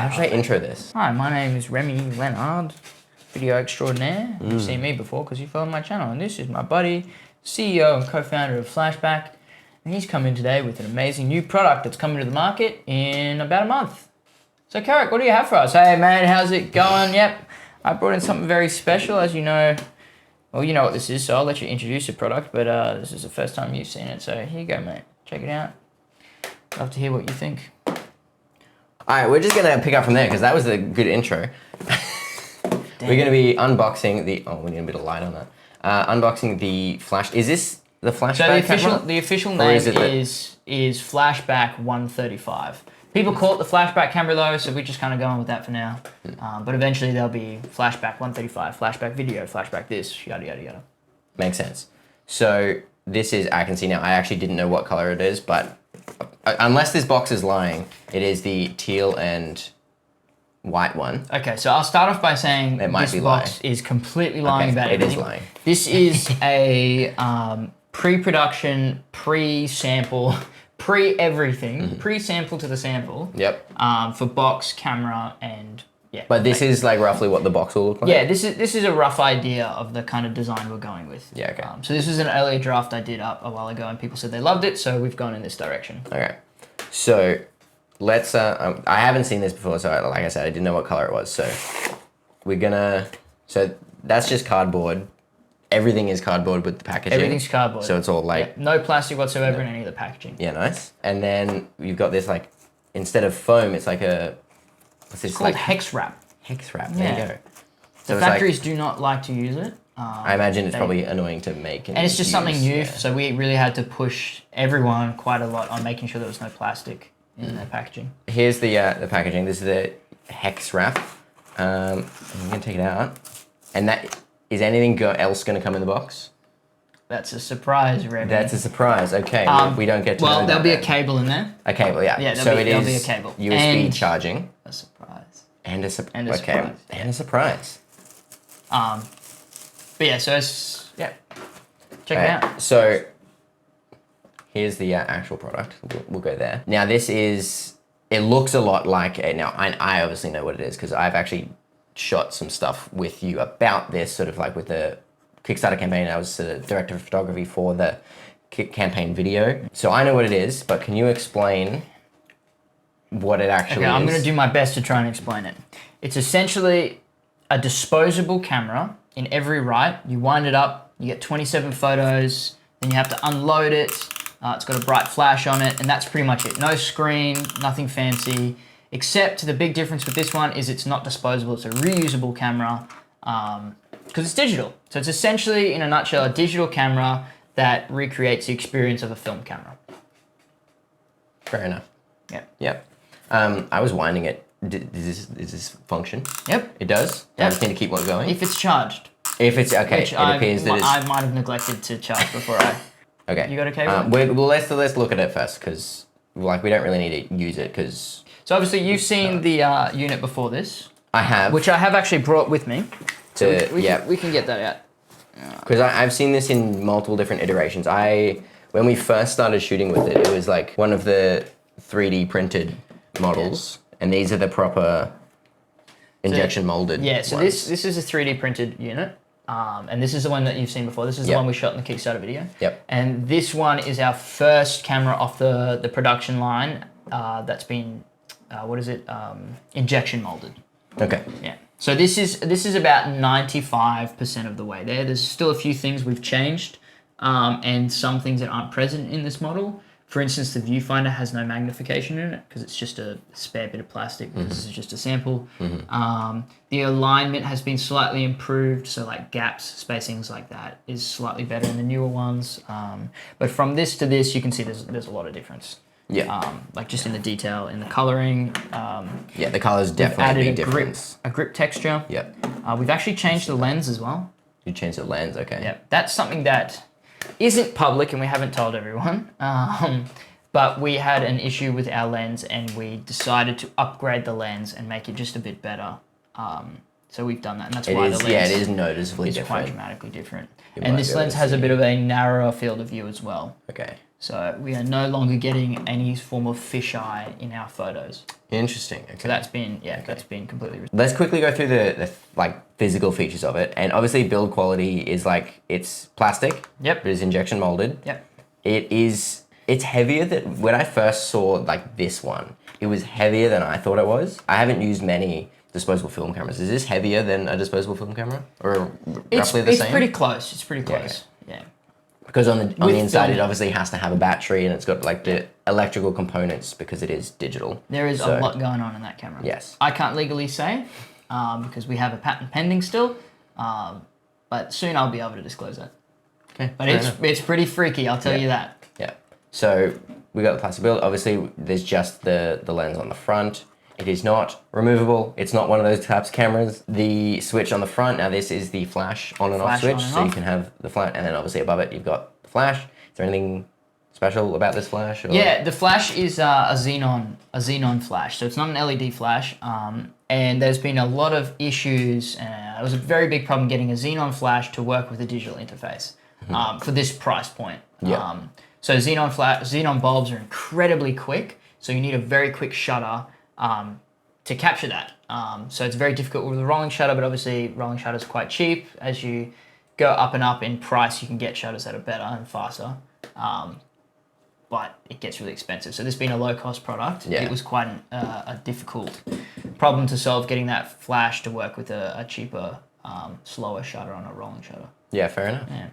how should I intro this? Hi, my name is Remy Lanyard, video extraordinaire. You've seen me before because you followed my channel. And this is my buddy, CEO and co-founder of Flashback. And he's come in today with an amazing new product that's coming to the market in about a month. So Carrick, what do you have for us? Hey man, how's it going? Yep, I brought in something very special, as you know. Well, you know what this is, so I'll let you introduce the product, but this is the first time you've seen it, so here you go, mate. Check it out. Love to hear what you think. All right, we're just gonna pick up from there because that was a good intro. We're gonna be unboxing the. Oh, we need a bit of light on that. Unboxing the flash. Is this the flashback? So the official name is Flashback 135. People call it the flashback camera though, so we're just kind of going with that for now. But eventually there'll be Flashback 135, flashback video, flashback this, yada yada yada. Makes sense. So this is, I can see now. I actually didn't know what color it is, but unless this box is lying, it is the teal and white one. Okay, so I'll start off by saying this box is completely lying about everything. It is lying. This is a pre-production, pre-sample, pre-everything, pre-sample to the sample. Yep. For box, camera, and yeah. But this is like roughly what the box will look like? Yeah, this is a rough idea of the kind of design we're going with. Yeah, okay. So this was an earlier draft I did up a while ago and people said they loved it, so we've gone in this direction. Okay. So let's, I haven't seen this before, so like I said, I didn't know what color it was. So we're gonna, so that's just cardboard. Everything is cardboard with the packaging. Everything's cardboard. So it's all like... no plastic whatsoever in any of the packaging. Yeah, nice. And then you've got this like, instead of foam, it's like a... What's this? It's called hex wrap. Hex wrap, there you go. So the factories do not like to use it. I imagine it's probably annoying to make and it's just something new, so we really had to push everyone quite a lot on making sure there was no plastic in their packaging. Here's the packaging. This is the hex wrap. I'm gonna take it out. And that... Is anything else going to come in the box? That's a surprise, Remy. That's a surprise. Okay, we don't get to know Well, there'll be then. A cable in there. A cable, yeah. Yeah, there'll be a cable. USB and charging. A surprise. And a surprise. Okay. Surprise. And a surprise. But yeah, so it's, yeah. Check it out. So here's the actual product. We'll go there. Now this is, it looks a lot like, now I obviously know what it is because I've actually shot some stuff with you about this, sort of like with the Kickstarter campaign. I was the director of photography for the campaign video. So I know what it is, but can you explain what it actually is? I'm going to do my best to try and explain it. It's essentially a disposable camera in every right. You wind it up, you get 27 photos, then you have to unload it. It's got a bright flash on it, and that's pretty much it. No screen, nothing fancy. Except the big difference with this one is it's not disposable, it's a reusable camera because it's digital. So it's essentially, in a nutshell, a digital camera that recreates the experience of a film camera. Fair enough. Yep. Yep. I was winding it. Does this function? Yep. It does? Yep. I just need to keep one going? If it's charged. If it's, okay, which it appears that it's... I might have neglected to charge before I... Okay. You got a cable? Well, let's look at it first because like, we don't really need to use it because... So obviously you've seen the unit before this. I have. Which I have actually brought with me. So we can get that out. Because I've seen this in multiple different iterations. When we first started shooting with it, it was like one of the 3D printed models. Yes. And these are the proper injection molded ones. So this is a 3D printed unit. And this is the one that you've seen before. This is the one we shot in the Kickstarter video. Yep. And this one is our first camera off the production line that's been... injection molded. Okay. Yeah. So this is about 95% of the way there. There's still a few things we've changed, and some things that aren't present in this model. For instance, the viewfinder has no magnification in it because it's just a spare bit of plastic. This is just a sample. The alignment has been slightly improved, so like gaps, spacings like that is slightly better in the newer ones. But from this to this, you can see there's a lot of difference. Yeah. Like just in the detail, in the coloring. Yeah, the colors definitely added a grip texture. Yep. We've actually changed the lens as well. You changed the lens, okay. Yeah, that's something that isn't public and we haven't told everyone. But we had an issue with our lens and we decided to upgrade the lens and make it just a bit better. So we've done that, and that's why the lens it is noticeably different. Quite dramatically different. And this lens has a bit of a narrower field of view as well. Okay. So we are no longer getting any form of fisheye in our photos. Interesting. Okay. So that's been that's been completely. Let's quickly go through the like physical features of it, and obviously build quality is like it's plastic. Yep. It is injection molded. Yep. It's heavier than when I first saw like this one. It was heavier than I thought it was. I haven't used many disposable film cameras. Is this heavier than a disposable film camera, or roughly the same? It's pretty close. It's pretty close. Yeah. Because on the inside, film, it obviously has to have a battery, and it's got like the electrical components because it is digital. There is a lot going on in that camera. Yes. I can't legally say because we have a patent pending still, but soon I'll be able to disclose that. Okay. But it's pretty freaky, I'll tell you that. Yeah. So we got the plastic build. Obviously, there's just the lens on the front. It is not removable. It's not one of those types of cameras. The switch on the front, now this is the flash on and off switch. So you can have the flash, and then obviously above it, you've got the flash. Is there anything special about this flash? Or? Yeah, the flash is a xenon flash. So it's not an LED flash. And there's been a lot of issues. It was a very big problem getting a xenon flash to work with a digital interface for this price point. Yeah. So xenon bulbs are incredibly quick. So you need a very quick shutter to capture that. So it's very difficult with a rolling shutter, but obviously rolling shutters are quite cheap. As you go up and up in price, you can get shutters that are better and faster. But it gets really expensive. So this being a low-cost product, it was quite a difficult problem to solve, getting that flash to work with a cheaper, slower shutter on a rolling shutter. Yeah, fair enough. Yeah.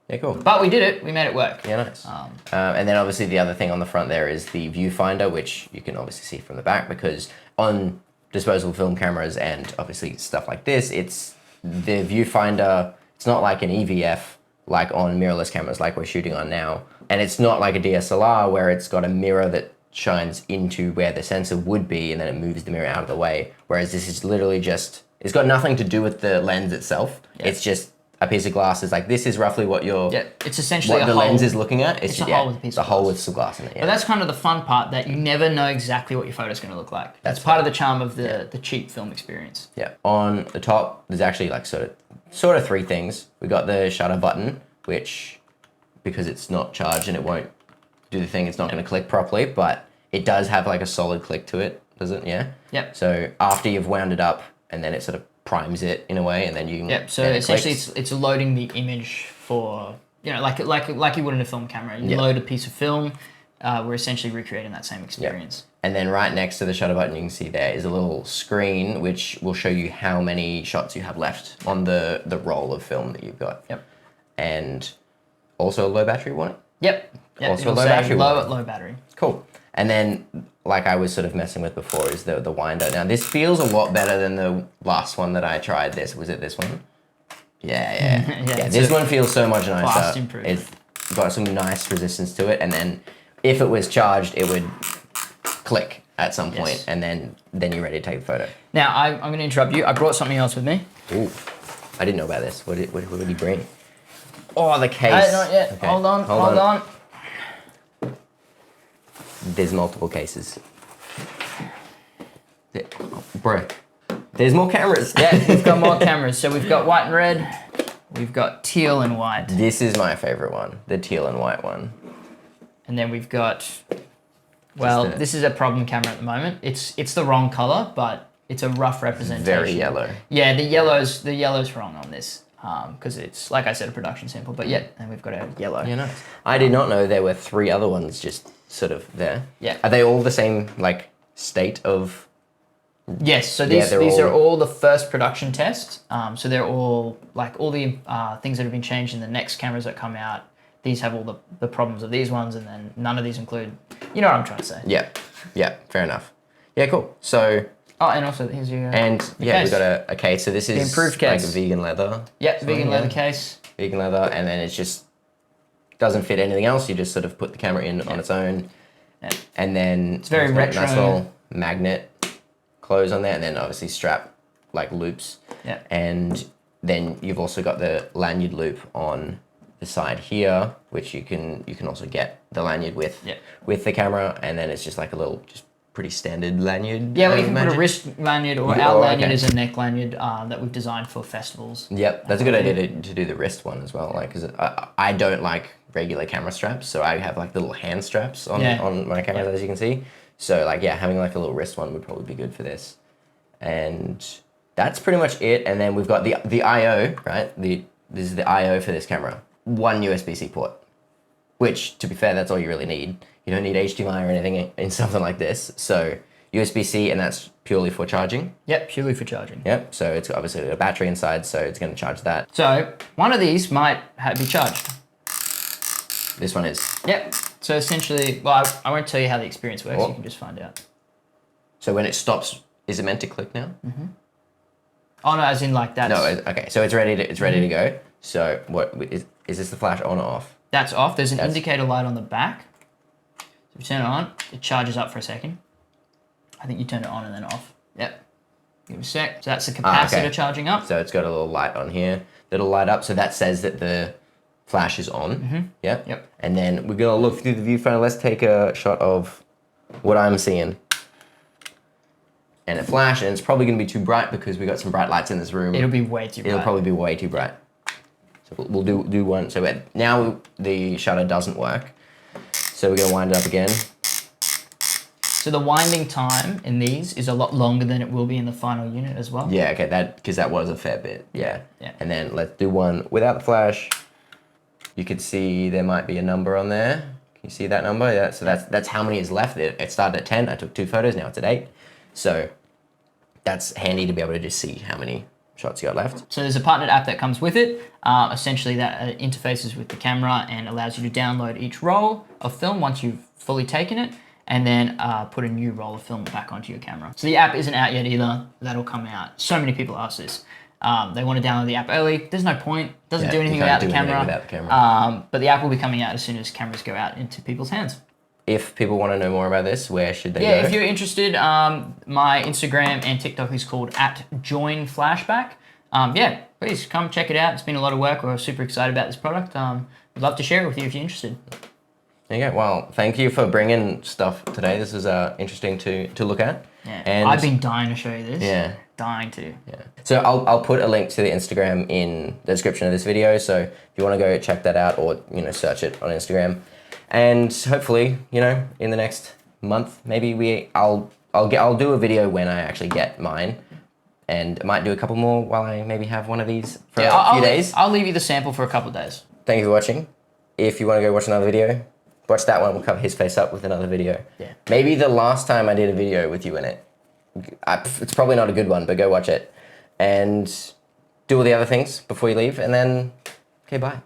Yeah, cool. But we did it. We made it work. Yeah, nice. And then obviously the other thing on the front there is the viewfinder, which you can obviously see from the back, because on disposable film cameras and obviously stuff like this, it's the viewfinder. It's not like an EVF like on mirrorless cameras like we're shooting on now. And it's not like a DSLR where it's got a mirror that shines into where the sensor would be and then it moves the mirror out of the way. Whereas this is literally just, it's got nothing to do with the lens itself. Yeah. It's just a piece of glass. Is like, this is roughly what your it's essentially what the lens is looking at. It's a hole with a piece of glass. hole with some glass in it. Yeah. But that's kind of the fun part, that you never know exactly what your photo's going to look like. That's part of the charm of the cheap film experience. Yeah. On the top, there's actually like sort of three things. We got the shutter button, which, because it's not charged and it won't do the thing, it's not going to click properly, but it does have like a solid click to it, does it? Yeah. Yep. So after you've wound it up, and then it sort of primes it in a way, and then you can. Yep. So essentially, it's loading the image for, you know, like you would in a film camera. You load a piece of film. We're essentially recreating that same experience. Yep. And then right next to the shutter button, you can see there is a little screen which will show you how many shots you have left on the roll of film that you've got. Yep. And also a low battery one. Yep. Also low battery. Low battery. Cool. And then, like I was sort of messing with before, is the winder. Now this feels a lot better than the last one that I tried. Was it this one? Yeah. This one feels so much nicer. Fast improvement. It's got some nice resistance to it, and then if it was charged, it would click at some point, and then you're ready to take the photo. Now I'm going to interrupt you. I brought something else with me. Ooh, I didn't know about this. What did he bring? Oh, the case. Not yet. Okay. Hold on. There's multiple cases. Bro, there's more cameras. Yeah, we've got more cameras. So we've got white and red. We've got teal and white. This is my favorite one, the teal and white one. And then we've got, well, this is a problem camera at the moment. It's the wrong color, but it's a rough representation. Very yellow. Yeah, the yellow's wrong on this. Because it's, like I said, a production sample. But yeah, and we've got a yellow. Yeah, nice. I did not know there were 3 other ones just sort of there. Yeah. Are they all the same, like, state of? Yes, so these are all the first production tests. So they're all, like, all the things that have been changed in the next cameras that come out. These have all the problems of these ones, and then none of these include, you know what I'm trying to say. Yeah, fair enough. Yeah, cool. So... Oh, and also here's your case. We got a case. So this is the improved case. Like a vegan leather. Yep, vegan leather case. Vegan leather, and then it just doesn't fit anything else. You just sort of put the camera in on its own, and then it's very retro. Nice little magnet close on there, and then obviously strap like loops. Yeah. And then you've also got the lanyard loop on the side here, which you can also get the lanyard with the camera, and then it's just like a little pretty standard lanyard. Yeah, we can put a wrist lanyard, or our lanyard is a neck lanyard that we've designed for festivals. Yep, that's a good idea to do the wrist one as well. Like, because I don't like regular camera straps. So I have like little hand straps on, Yeah. on my cameras, as you can see. So like, yeah, having like a little wrist one would probably be good for this. And that's pretty much it. And then we've got the I/O, right? This is the I/O for this camera. One USB-C port, which to be fair, that's all you really need. You don't need HDMI or anything in something like this. So USB-C, and that's purely for charging. Yep, purely for charging. Yep, so it's got obviously a battery inside, so it's going to charge that. So one of these might be charged. This one is. Yep. So essentially, well, I won't tell you how the experience works. Oh. You can just find out. So when it stops, is it meant to click now? Mm-hmm. Oh no, as in like that. No, okay. So it's ready to go. So what is this the flash on or off? That's off. There's an indicator light on the back. So if you turn it on, it charges up for a second. I think you turn it on and then off. Yep. Give it a sec. So that's the capacitor charging up. So it's got a little light on here that'll light up. So that says that the flash is on. Mm-hmm. Yep. Yep. And then we're gonna look through the viewfinder. Let's take a shot of what I'm seeing. And it flashed, and it's probably gonna be too bright because we got some bright lights in this room. It'll be way too bright. It'll probably be way too bright. So we'll do one. So now the shutter doesn't work. So we're gonna wind it up again. So the winding time in these is a lot longer than it will be in the final unit as well. Yeah, okay, because that was a fair bit. Yeah. Yeah. And then let's do one without the flash. You could see there might be a number on there. Can you see that number? Yeah. So that's how many is left. It started at 10. I took 2 photos. Now it's at 8. So that's handy to be able to just see how many shots you got left. So there's a partnered app that comes with it. Essentially that interfaces with the camera and allows you to download each roll of film once you've fully taken it, and then put a new roll of film back onto your camera. So the app isn't out yet either. That'll come out. So many people ask this. They want to download the app early. There's no point. It doesn't do anything without the camera. But the app will be coming out as soon as cameras go out into people's hands. If people want to know more about this, where should they go? Yeah, if you're interested, my Instagram and TikTok is called @joinflashback. Yeah, please come check it out. It's been a lot of work. We're super excited about this product. We'd love to share it with you if you're interested. There you go. Well, thank you for bringing stuff today. This was interesting to look at. Yeah, and I've been dying to show you this. Yeah. Dying to. Yeah. So I'll put a link to the Instagram in the description of this video. So if you want to go check that out, or search it on Instagram, and hopefully in the next month maybe I'll do a video when I actually get mine, and I might do a couple more while I maybe have one of these for a few days. I'll leave you the sample for a couple of days. Thank you for watching. If you want to go watch another video, watch that one. We'll cover his face up with another video. Yeah. Maybe the last time I did a video with you in it. It's probably not a good one, but go watch it. And do all the other things before you leave. And then, okay, bye.